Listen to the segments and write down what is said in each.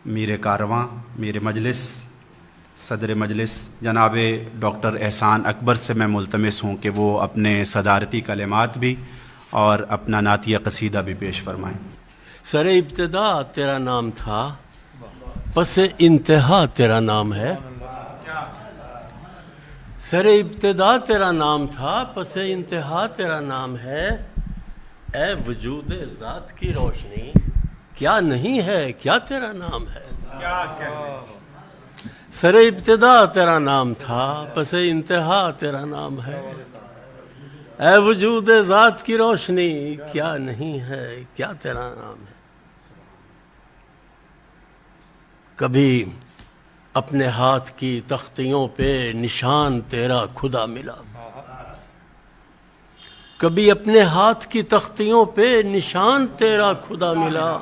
میر کارواں میر مجلس صدر مجلس جناب ڈاکٹر احسان اکبر سے میں ملتمس ہوں کہ وہ اپنے صدارتی کلمات بھی اور اپنا نعتیہ قصیدہ بھی پیش فرمائیں۔ سر ابتدا تیرا نام تھا، پس انتہا تیرا نام ہے۔ سر ابتدا تیرا نام تھا، پس انتہا تیرا نام ہے۔ اے وجود ذات کی روشنی، کیا نہیں ہے کیا تیرا نام ہے۔ سر ابتدا تیرا نام تھا، پس انتہا تیرا نام ہے۔ اے وجود ذات کی روشنی، کیا نہیں ہے کیا تیرا نام ہے۔ کبھی اپنے ہاتھ کی تختیوں پہ نشان تیرا خدا ملا، کبھی اپنے ہاتھ کی تختیوں پہ نشان تیرا خدا ملا،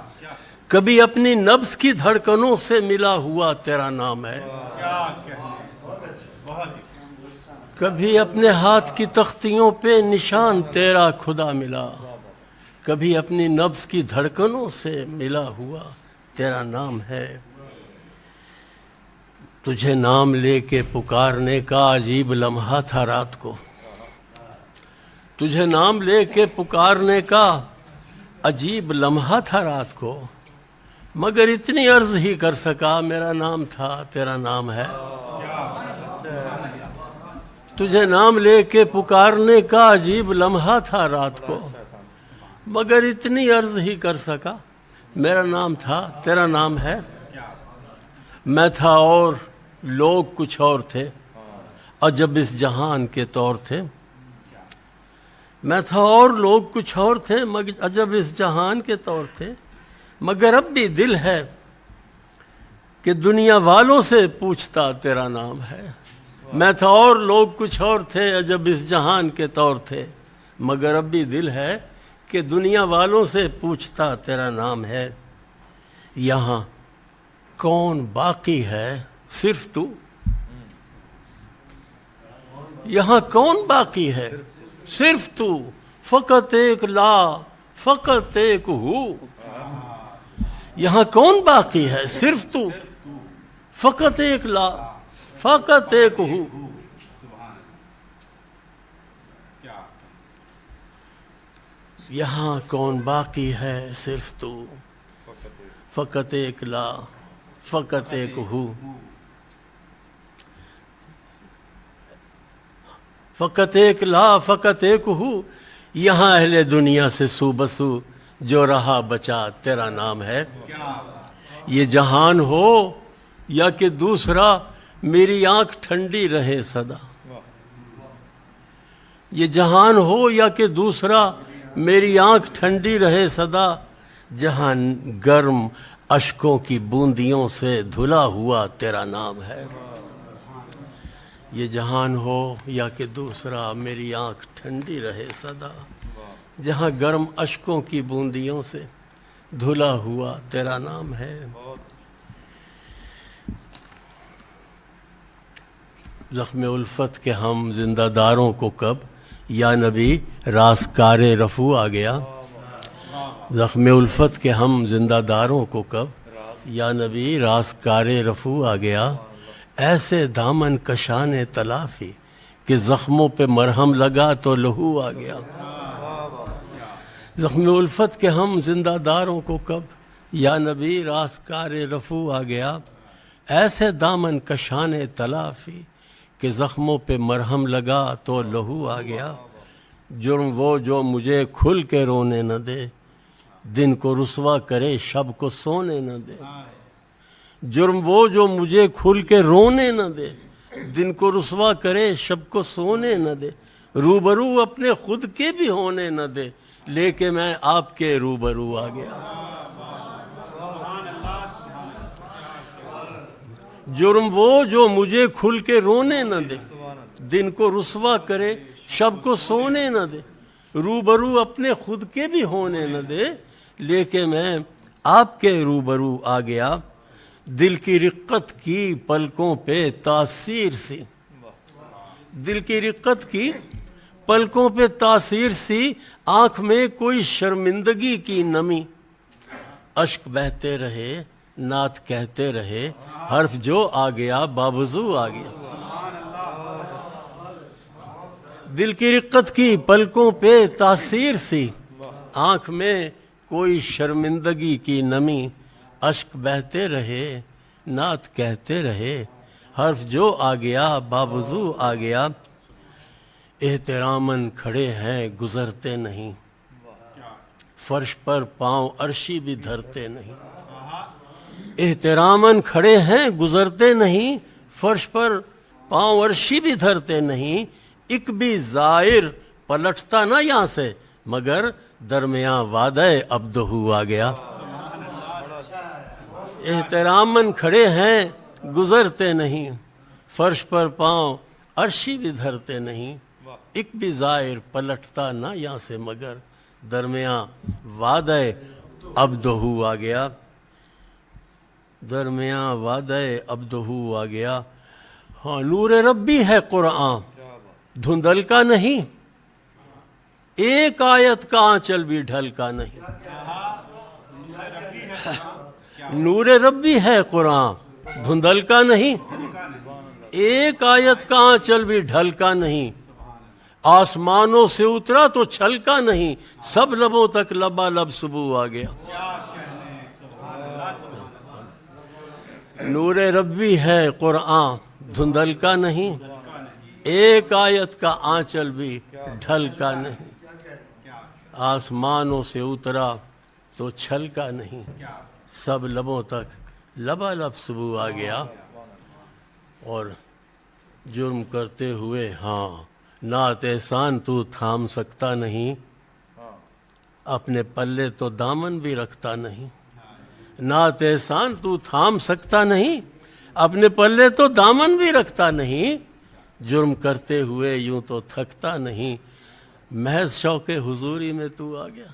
کبھی اپنی نبض کی دھڑکنوں سے ملا ہوا تیرا نام ہے۔ کبھی اپنے ہاتھ کی تختیوں پہ نشان تیرا خدا ملا، کبھی اپنی نبض کی دھڑکنوں سے ملا ہوا تیرا نام ہے۔ تجھے نام لے کے پکارنے کا عجیب لمحہ تھا رات کو، تجھے نام لے کے پکارنے کا عجیب لمحہ تھا رات کو، مگر اتنی عرض ہی کر سکا میرا نام تھا تیرا نام ہے۔ تجھے نام لے کے پکارنے کا عجیب لمحہ تھا رات کو، مگر اتنی عرض ہی کر سکا میرا نام تھا تیرا نام ہے۔ میں تھا اور لوگ کچھ اور تھے، عجب اس جہان کے طور تھے۔ میں تھا اور لوگ کچھ اور تھے، مگر عجب اس جہان کے طور تھے، مگر اب بھی دل ہے کہ دنیا والوں سے پوچھتا تیرا نام ہے۔ میں تھا اور لوگ کچھ اور تھے، عجب اس جہان کے طور تھے، مگر اب بھی دل ہے کہ دنیا والوں سے پوچھتا تیرا نام ہے۔ یہاں کون باقی ہے صرف تو، یہاں کون باقی ہے صرف تو، فقط ایک لا فقط ایک ہو۔ یہاں کون باقی ہے صرف تو، فقط ایک لا فقط ایک ہو۔ یہاں کون باقی ہے صرف تو، فقط ایک لا فقط ایک ہو۔ فقط ایک لا فقط ایک ہو، یہاں اہل دنیا سے سو بسو جو رہا بچا تیرا نام ہے۔ یہ جہان ہو یا کہ دوسرا، میری آنکھ ٹھنڈی رہے صدا۔ یہ جہان ہو یا کہ دوسرا، میری آنکھ ٹھنڈی رہے صدا، جہاں گرم اشکوں کی بوندیوں سے دھلا ہوا تیرا نام ہے۔ یہ جہان ہو یا کہ دوسرا، میری آنکھ ٹھنڈی رہے صدا، جہاں گرم اشکوں کی بوندیوں سے دھلا ہوا تیرا نام ہے۔ زخم الفت کے ہم زندہ داروں کو کب یا نبی رازکار رفو آ گیا۔ زخم الفت کے ہم زندہ داروں کو کب یا نبی رازکار رفو آ گیا۔ ایسے دامن کشان تلافی کہ زخموں پہ مرہم لگا تو لہو آ گیا۔ زخم الفت کے ہم زندہ داروں کو کب یا نبی رازکار رفو آ گیا۔ ایسے دامن کشان تلافی کہ زخموں پہ مرہم لگا تو لہو آ گیا۔ جرم وہ جو مجھے کھل کے رونے نہ دے، دن کو رسوا کرے شب کو سونے نہ دے۔ جرم وہ جو مجھے کھل کے رونے نہ دے، دن کو رسوا کرے شب کو سونے نہ دے۔ روبرو اپنے خود کے بھی ہونے نہ دے، لے کے میں آپ کے روبرو آ گیا۔ جرم وہ جو مجھے کھل کے رونے نہ دے، دن کو رسوا کرے شب کو سونے نہ دے۔ روبرو اپنے خود کے بھی ہونے نہ دے، لے کے میں آپ کے روبرو آ گیا۔ دل کی رقت کی پلکوں پہ تاثیر سی، دل کی رقت کی پلکوں پہ تاثیر سی، آنکھ میں کوئی شرمندگی کی نمی۔ اشک بہتے رہے نعت کہتے رہے، حرف جو آ گیا باوضو آ گیا۔ دل کی رقت کی پلکوں پہ تاثیر سی، آنکھ میں کوئی شرمندگی کی نمی، اشک بہتے رہے نعت کہتے رہے، حرف جو آ گیا باوضو آ گیا۔ احتراماً کھڑے ہیں گزرتے نہیں، فرش پر پاؤں عرشی بھی دھرتے نہیں۔ احتراماً کھڑے ہیں گزرتے نہیں، فرش پر پاؤں عرشی بھی دھرتے نہیں۔ ایک بھی زائر پلٹتا نہ یہاں سے، مگر درمیاں وعدہ عبدہ آ گیا۔ احتراماً کھڑے ہیں گزرتے نہیں، فرش پر پاؤں عرشی بھی دھرتے نہیں۔ ایک بھی زائر پلٹتا نہ یہاں سے، مگر درمیاں وعدہ عبدہ آ گیا۔ درمیاں وعدہ عبدہ آ گیا۔ ہاں، نور ربی ہے قرآن، دھندل کا نہیں، ایک آیت کا آنچل بھی ڈھل کا نہیں۔ نور ربی ہے قرآن، دھندل کا نہیں، ایک آیت کا آنچل بھی ڈھل کا نہیں۔ آسمانوں سے اترا تو چھلکا نہیں، سب لبوں تک لبالب سبو آ گیا۔ نور ربی ہے قرآن، دھندل کا نہیں، ایک آیت کا آنچل بھی ڈھل کا نہیں۔ آسمانوں سے اترا تو چھلکا نہیں، سب لبوں تک لبالب سبو آ گیا۔ اور جرم کرتے ہوئے ہاں، نعت احسان تو تھام سکتا نہیں، اپنے پلے تو دامن بھی رکھتا نہیں۔ نعت احسان تو تھام سکتا نہیں، اپنے پلے تو دامن بھی رکھتا نہیں۔ جرم کرتے ہوئے یوں تو تھکتا نہیں، محض شوق حضوری میں تو آ گیا۔